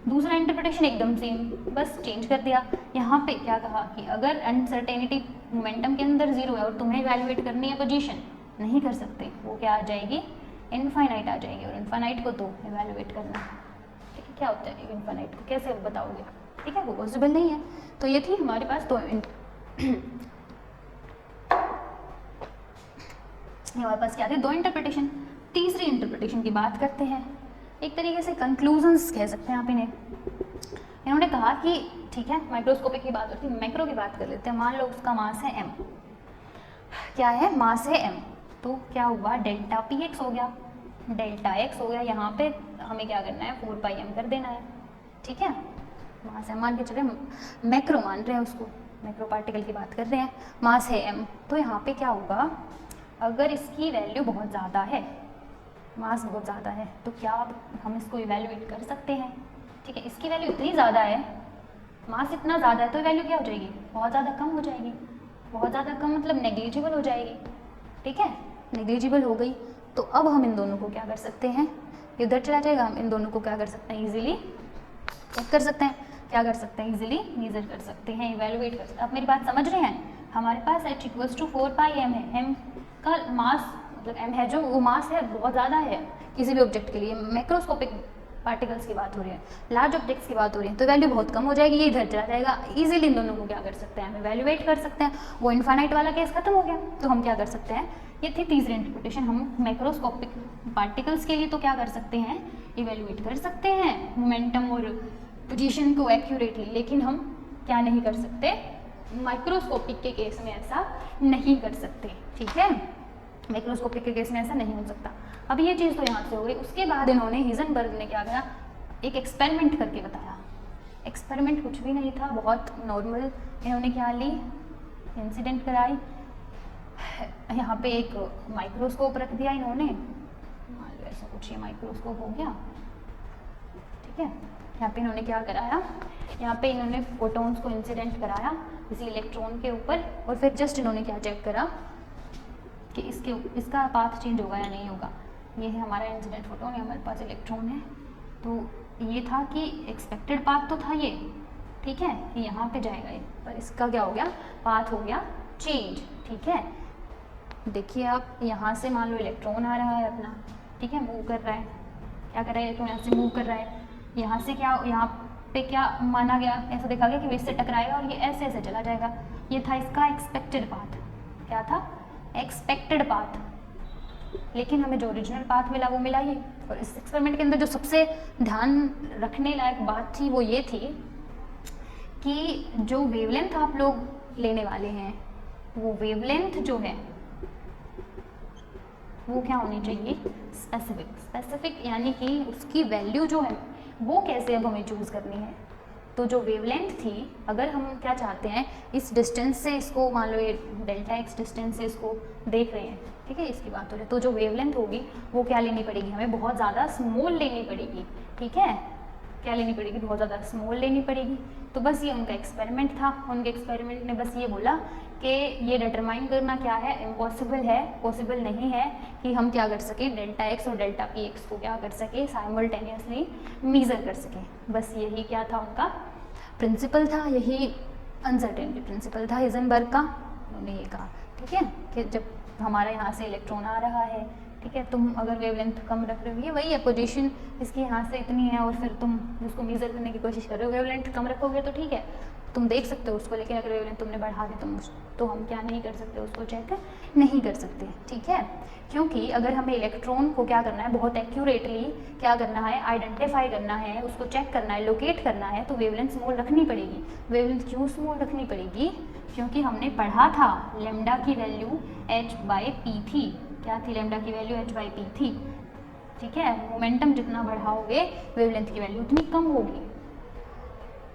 दूसरा इंटरप्रिटेशन एकदम सेम, बस चेंज कर दिया। यहाँ पे क्या कहा कि अगर अनसर्टेनिटी मोमेंटम के अंदर 0 है और तुम्हें इवैल्यूएट करनी है पोजीशन, नहीं कर सकते, वो क्या आ जाएगी, इनफाइनाइट आ जाएगी। और इनफाइनाइट को तो इवैल्यूएट करना, ठीक है, क्या होता है इनफाइनाइट को कैसे बताओगे, ठीक है, वो पॉसिबल नहीं है। तो ये थी हमारे पास तो हमारे पास क्या थे, 2 इंटरप्रिटेशन। तीसरी इंटरप्रिटेशन की बात करते हैं, एक तरीके से कंक्लूजन्स कह सकते हैं आप इन्हें। इन्होंने कहा कि ठीक है, माइक्रोस्कोपिक की बात होती है, मैक्रो की बात कर लेते हैं। मान लो उसका मास है m, क्या है, मास है m, तो क्या हुआ, डेल्टा px हो गया, डेल्टा x हो गया। यहाँ पे हमें क्या करना है, 4πm कर देना है, ठीक है, मास है, मान के चले मैक्रो मान रहे हैं उसको, मैक्रो पार्टिकल की बात कर रहे हैं, मास है m। तो यहाँ पे क्या होगा, अगर इसकी वैल्यू बहुत ज़्यादा है, मास बहुत ज़्यादा है, तो क्या हम इसको इवेल्युएट कर सकते हैं। ठीक है, इसकी वैल्यू इतनी ज़्यादा है, मास इतना ज़्यादा है, तो वैल्यू क्या हो जाएगी, बहुत ज़्यादा कम हो जाएगी। बहुत ज़्यादा कम मतलब नेग्लिजिबल हो जाएगी। ठीक है, नेग्लिजिबल हो गई, तो अब हम इन दोनों को क्या कर सकते हैं, इधर चला जाएगा, हम इन दोनों को क्या कर सकते हैं, ईजिली चेक कर सकते हैं, क्या कर सकते हैं, ईजिली मेजर कर सकते हैं, इवेलुएट कर सकते हैं। आप मेरी बात समझ रहे हैं, हमारे पास h = 4 पाई m है, m का मास मतलब m है जो वो मास है बहुत ज़्यादा है किसी भी ऑब्जेक्ट के लिए, मैक्रोस्कोपिक पार्टिकल्स की बात हो रही है, लार्ज ऑब्जेक्ट्स की बात हो रही है, तो वैल्यू बहुत कम हो जाएगी, ये इधर चला जाएगा, इजीली इन दोनों को क्या कर सकते हैं, हम इवेल्युएट कर सकते हैं। वो इन्फाइनाइट वाला केस खत्म हो गया, तो हम क्या कर सकते हैं, ये थी तीसरी इंटरप्रिटेशन, हम मैक्रोस्कोपिक पार्टिकल्स के लिए तो क्या कर सकते हैं, इवेल्युएट कर सकते हैं मोमेंटम और पोजीशन को एक्यूरेटली, लेकिन हम क्या नहीं कर सकते, माइक्रोस्कोपिक के केस में ऐसा नहीं कर सकते। ठीक है, माइक्रोस्कोपिक के केस में ऐसा नहीं हो सकता। अब ये चीज़ तो यहाँ से हो गई। उसके बाद इन्होंने हिजनबर्ग ने क्या करा, एक एक्सपेरिमेंट करके बताया। एक्सपेरिमेंट कुछ भी नहीं था, बहुत नॉर्मल, इन्होंने क्या ली, इंसिडेंट कराई, यहाँ पे एक माइक्रोस्कोप रख दिया इन्होंने, मान लो ऐसा कुछ, ये माइक्रोस्कोप हो गया। ठीक है, यहाँ पे इन्होंने क्या कराया, यहाँ पे इन्होंने फोटोन्स को इंसिडेंट कराया किसी इलेक्ट्रॉन के ऊपर, और फिर जस्ट इन्होंने क्या चेक करा कि इसका पाथ चेंज होगा या नहीं होगा। ये है हमारा इंसिडेंट फोटोन, ये हमारे पास इलेक्ट्रॉन है, तो ये था कि एक्सपेक्टेड पाथ तो था ये, ठीक है, ये यहाँ पे जाएगा ये, पर इसका क्या हो गया, पाथ हो गया चेंज। ठीक है, देखिए आप यहाँ से मान लो इलेक्ट्रॉन आ रहा है अपना, ठीक है, मूव कर रहा है, क्या कर रहा है, तो यहाँ से मूव कर रहा है, यहाँ से क्या, यहाँ पे क्या माना गया, ऐसा देखा गया कि वे इससे टकराएगा और ये ऐसे ऐसे चला जाएगा। ये था इसका एक्सपेक्टेड पाथ, क्या था, एक्सपेक्टेड पाथ, लेकिन हमें जो ओरिजिनल पाथ मिला वो मिला ये। और इस एक्सपेरिमेंट के अंदर जो सबसे ध्यान रखने लायक बात थी वो ये थी कि जो वेवलेंथ आप लोग लेने वाले हैं, वो वेवलेंथ जो है वो क्या होनी चाहिए, स्पेसिफिक। स्पेसिफिक यानी कि उसकी वैल्यू जो है वो कैसे अब हमें चूज़ करनी है। तो जो वेवलेंथ थी, अगर हम क्या चाहते हैं, इस डिस्टेंस से इसको मान लो ये डेल्टा एक्स डिस्टेंस से इसको देख रहे हैं, ठीक है, इसकी बात हो रही है, तो जो वेवलेंथ होगी वो क्या लेनी पड़ेगी, हमें बहुत ज़्यादा स्मॉल लेनी पड़ेगी। ठीक है, क्या लेनी पड़ेगी, बहुत ज़्यादा स्मॉल लेनी पड़ेगी। तो बस ये उनका एक्सपेरिमेंट था, उनके एक्सपेरिमेंट ने बस ये बोला कि ये डिटरमाइन करना क्या है, इम्पॉसिबल है, पॉसिबल नहीं है कि हम क्या कर सकें, डेल्टा एक्स और डेल्टा पी एक्स को क्या कर सके, साइमल्टेनियसली मेज़र कर सकें। बस यही क्या था उनका प्रिंसिपल था, यही अनसर्टेनिटी प्रिंसिपल था हिजनबर्ग का। उन्होंने ये कहा, ठीक है, कि जब हमारा यहाँ से इलेक्ट्रॉन आ रहा है, ठीक है, तुम अगर वेवलेंथ कम रख रहे हो, ये वही है, पोजीशन इसकी यहाँ से इतनी है और फिर तुम उसको मेज़र करने की कोशिश कर रहे हो, वेवलेंथ कम रखोगे तो ठीक है, तुम देख सकते हो उसको, लेकिन अगर वेवलेंथ तुमने बढ़ा दी तो हम क्या नहीं कर सकते, उसको चेक नहीं कर सकते। ठीक है, क्योंकि अगर हमें इलेक्ट्रॉन को क्या करना है, बहुत एक्यूरेटली क्या करना है, आइडेंटिफाई करना है, उसको चेक करना है, लोकेट करना है, तो वेवलेंथ स्मॉल रखनी पड़ेगी। वेवलेंथ क्यों स्मॉल रखनी पड़ेगी, क्योंकि हमने पढ़ा था लैम्डा की वैल्यू h/p थी। क्या थी लैम्डा की वैल्यू, h/p थी। ठीक है, मोमेंटम जितना बढ़ाओगे वेवलेंथ की वैल्यू उतनी कम होगी।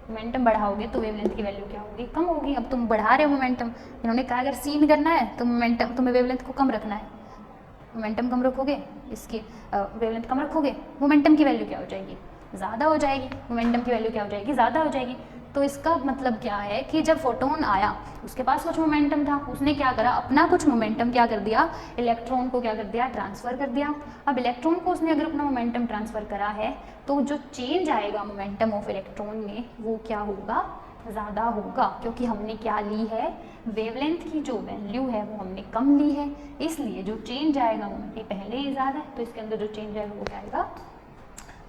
मोमेंटम बढ़ाओगे तो वेवलेंथ की वैल्यू क्या होगी, कम होगी। अब तुम बढ़ा रहे हो मोमेंटम, इन्होंने कहा अगर सीन करना है तो मोमेंटम, तुम्हें वेवलेंथ को कम रखना है, मोमेंटम कम रखोगे, इसकी वेवलेंथ कम रखोगे, मोमेंटम की वैल्यू क्या हो जाएगी, ज़्यादा हो जाएगी। मोमेंटम की वैल्यू क्या हो जाएगी, ज़्यादा हो जाएगी। तो इसका मतलब क्या है कि जब फोटोन आया उसके पास कुछ मोमेंटम था, उसने क्या करा, अपना कुछ मोमेंटम क्या कर दिया, इलेक्ट्रॉन को क्या कर दिया, ट्रांसफ़र कर दिया। अब इलेक्ट्रॉन को उसने अगर अपना मोमेंटम ट्रांसफ़र करा है तो जो चेंज आएगा मोमेंटम ऑफ इलेक्ट्रॉन में वो क्या होगा, ज़्यादा होगा, क्योंकि हमने क्या ली है, वेवलेंथ की जो वैल्यू है वो हमने कम ली है, इसलिए जो चेंज आएगा वो पहले ही ज़्यादा है, तो इसके अंदर जो चेंज आएगा वो क्या आएगा,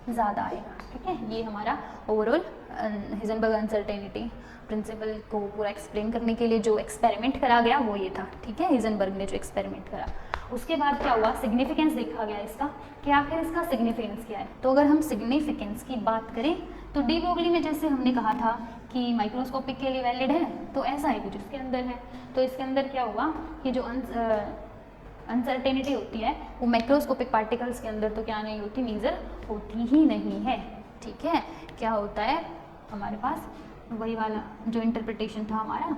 ज़्यादा आएगा। ठीक है, ये हमारा ओवरऑल हिजनबर्ग अनसर्टेनिटी प्रिंसिपल को पूरा एक्सप्लेन करने के लिए जो एक्सपेरिमेंट करा गया वो ये था। ठीक है, हिजनबर्ग ने जो एक्सपेरिमेंट करा, उसके बाद क्या हुआ, सिग्निफिकेंस देखा गया इसका कि आखिर इसका सिग्निफिकेंस क्या है। तो अगर हम सिग्निफिकेंस की बात करें तो डी ब्रोगली में जैसे हमने कहा था कि माइक्रोस्कोपिक के लिए वैलिड है, तो ऐसा ही कुछ इसके अंदर है। तो इसके अंदर क्या हुआ कि जो अनसर्टेनिटी होती है वो माइक्रोस्कोपिक पार्टिकल्स के अंदर तो क्या नहीं होती, मेजर होती ही नहीं है। ठीक है, क्या होता है हमारे पास वही वाला जो इंटरप्रिटेशन था हमारा।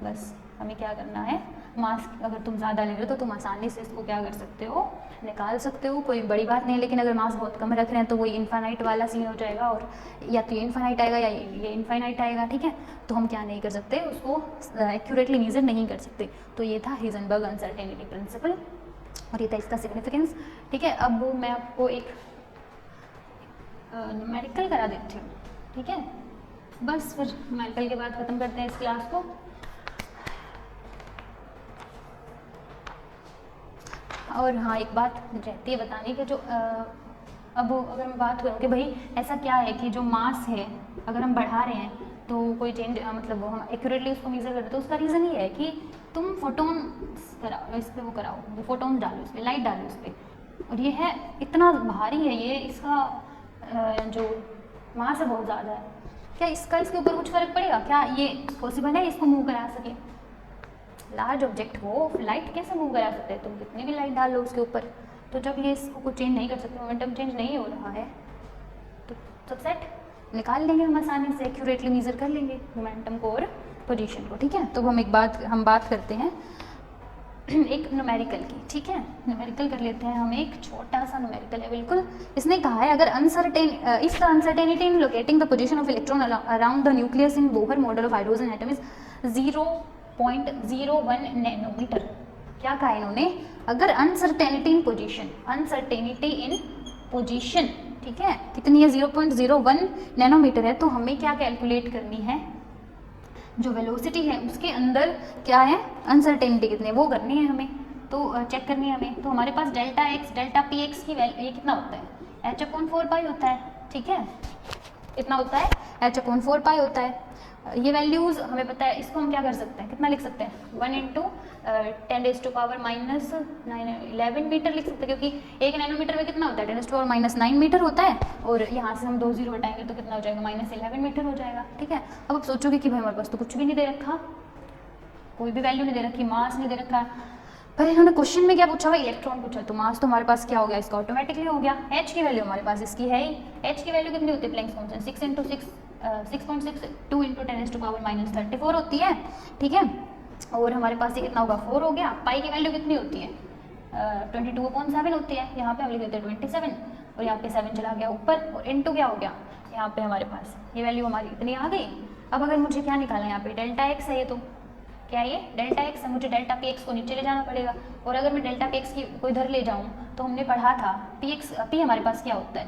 बस हमें क्या करना है, मास अगर तुम ज़्यादा ले रहे हो तो तुम आसानी से इसको क्या कर सकते हो, निकाल सकते हो, कोई बड़ी बात नहीं। लेकिन अगर मास बहुत कम रख रहे हैं तो वही इन्फाइनाइट वाला सीन हो जाएगा, और या तो ये इन्फाइनाइट आएगा या ये इन्फाइनाइट आएगा, ठीक है। तो हम क्या नहीं कर सकते, उसको एक्यूरेटली मेजर नहीं कर सकते। तो ये था हिजनबर्ग अनसर्टेनिटी प्रिंसिपल और ये था इसका सिग्निफिकेंस, ठीक है। अब मैं आपको एक न्यूमेरिकल करा देती हूँ, ठीक है। बस फिर न्यूमेरिकल के बाद ख़त्म करते हैं इस क्लास को। और हाँ, एक बात रहती है बताने की, जो अब अगर मैं बात करूँ कि भाई ऐसा क्या है कि जो मास है अगर हम बढ़ा रहे हैं तो कोई चेंज मतलब हम एक्यूरेटली उसको मेजर करते हैं, तो उसका रीज़न ये है कि तुम फोटोन कराओ इस पर, वो कराओ, वो फोटोन डालो इस पर, लाइट डालो इस पर। और ये है इतना भारी है ये, इसका जो मास है बहुत ज़्यादा है। क्या इसका इसके ऊपर कुछ फ़र्क पड़ेगा? क्या ये पॉसिबल है इसको मूव करा सके? लार्ज ऑब्जेक्ट हो, लाइट कैसे मूव करा सकते हैं? तुम कितनी भी लाइट डाल लो उसके ऊपर, तो जब ये इसको कुछ चेंज नहीं कर सकते, मोमेंटम चेंज नहीं हो रहा है, तो सब सेट निकाल लेंगे हम आसानी से, एक्यूरेटली मेजर कर लेंगे मोमेंटम को और पोजीशन को, ठीक है। तो हम बात करते हैं एक न्यूमेरिकल की, ठीक है। न्यूमेरिकल कर लेते हैं हम, एक छोटा सा न्यूमेरिकल है बिल्कुल। इसने कहा है अगर if the uncertainty in locating the position of electron around the nucleus in Bohr model of hydrogen atom is 0.01 nanometer. क्या कहा इन्होंने? अगर अनसर्टेनिटी इन पोजीशन, ठीक है, कितनी है? 0.01 नैनोमीटर है। तो हमें क्या कैलकुलेट करनी है, जो वेलोसिटी है उसके अंदर क्या है अनसर्टेनिटी कितनी है वो करनी है हमें, तो चेक करनी है हमें। तो हमारे पास delta X delta P X की वैल्यू ये कितना होता है? h/4π होता है, ठीक है। इतना होता है, h/4π होता है। ये वैल्यूज़ हमें पता है, इसको हम क्या कर सकते हैं, कितना लिख सकते हैं? 1 × 10⁻⁻11 मीटर लिख सकते हैं, क्योंकि 1 नैनोमीटर में कितना होता है? 10⁻⁹ मीटर होता है। और यहाँ से हम 2 0 हटाएंगे तो कितना हो जाएगा? -11 मीटर हो जाएगा, ठीक है। अब आप सोचोगे कि भाई हमारे पास तो कुछ भी नहीं दे रखा, कोई भी वैल्यू नहीं दे रखी, मास नहीं दे रखा, पर इन्होंने क्वेश्चन में क्या पूछा हुआ? इलेक्ट्रॉन पूछा, तो मास तो हमारे पास क्या हो गया? इसका ऑटोमेटिकली हो गया। एच की वैल्यू हमारे पास इसकी है ही। एच की वैल्यू कितनी होती है? प्लैंक्स कांस्टेंट 6.62 × 10⁻⁻34 होती है, ठीक है। और हमारे पास ये कितना होगा? 4 हो गया। पाई की वैल्यू कितनी होती है? 22/7 होती है। यहाँ पे हम लिख देते हैं 27 और यहाँ पे 7 चला गया ऊपर, और इनटू क्या हो गया? यहाँ पे हमारे पास ये वैल्यू हमारी इतनी आ गई। अब अगर मुझे क्या निकालना है, यहाँ पे डेल्टा एक्स है, ये तो क्या ये डेल्टा एक्स है, मुझे डेल्टा पी एक्स को नीचे ले जाना पड़ेगा। और अगर मैं डेल्टा पी एक्स की को इधर ले जाऊँ तो हमने पढ़ा था पी हमारे पास क्या होता है?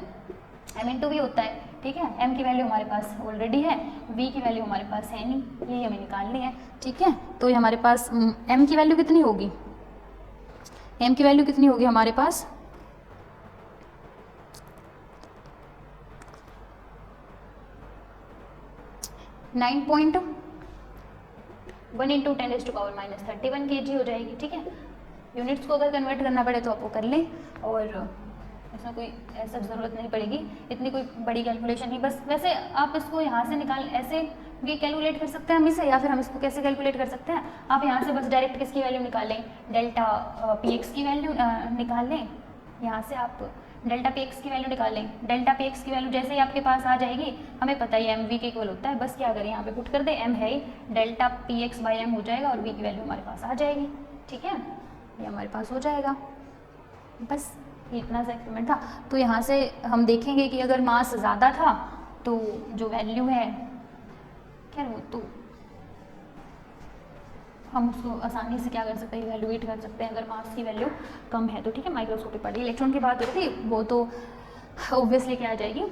m/v होता है, ठीक है। m की वैल्यू हमारे पास ऑलरेडी है, v की वैल्यू हमारे पास है नहीं, ये हमें निकालनी है, ठीक है। तो ये हमारे पास m की वैल्यू कितनी होगी? m की वैल्यू कितनी होगी हमारे पास? नाइन 1 × 10⁻⁻31 kg हो जाएगी, ठीक है। यूनिट्स को अगर कन्वर्ट करना पड़े तो आप वो कर लें, और ऐसा कोई ऐसा ज़रूरत नहीं पड़ेगी, इतनी कोई बड़ी कैलकुलेशन ही। बस वैसे आप इसको यहाँ से ऐसे भी कैलकुलेट कर सकते हैं हम इसे, या फिर हम इसको कैसे कैलकुलेट कर सकते हैं, आप यहाँ से बस डायरेक्ट किसकी वैल्यू निकालें? डेल्टा पी एक्स की वैल्यू निकाल लें। यहाँ से आप डेल्टा पी एक्स की वैल्यू निकालें। डेल्टा पी एक्स की वैल्यू जैसे ही आपके पास आ जाएगी, हमें पता है एम वी के इक्वल होता है, बस क्या करें यहाँ पे पुट कर दे, एम है ही, delta P X by M हो जाएगा और वी की वैल्यू हमारे पास आ जाएगी, ठीक है। ये हमारे पास हो जाएगा। बस ये इतना सा एक्सपेरिमेंट था। तो यहाँ से हम देखेंगे कि अगर मास ज़्यादा था तो जो वैल्यू है, खैर वो तो हम उसको आसानी से क्या कर सकते हैं, इवैल्यूएट कर सकते हैं अगर मास की वैल्यू कम है तो, ठीक है। माइक्रोस्कोपिक पार्टिकल इलेक्ट्रॉन की बात हो रही थी, वो तो ऑब्वियसली क्या आ जाएगी,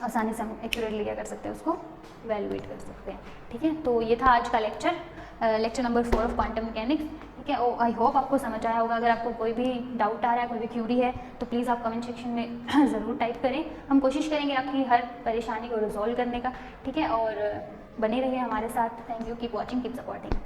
आसानी से हम एक्यूरेटली क्या कर सकते हैं, उसको इवैल्यूएट कर सकते हैं, ठीक है। तो ये था आज का lecture number 4 of quantum mechanics, ठीक है। आई होप आपको समझ आया होगा। अगर आपको कोई भी डाउट आ रहा है, कोई भी क्यूरी है, तो प्लीज़ आप कमेंट सेक्शन में ज़रूर टाइप करें। हम कोशिश करेंगे आपकी हर परेशानी को रिजॉल्व करने का, ठीक है। और बने रहिए हमारे साथ। Thank you, keep watching, keep supporting.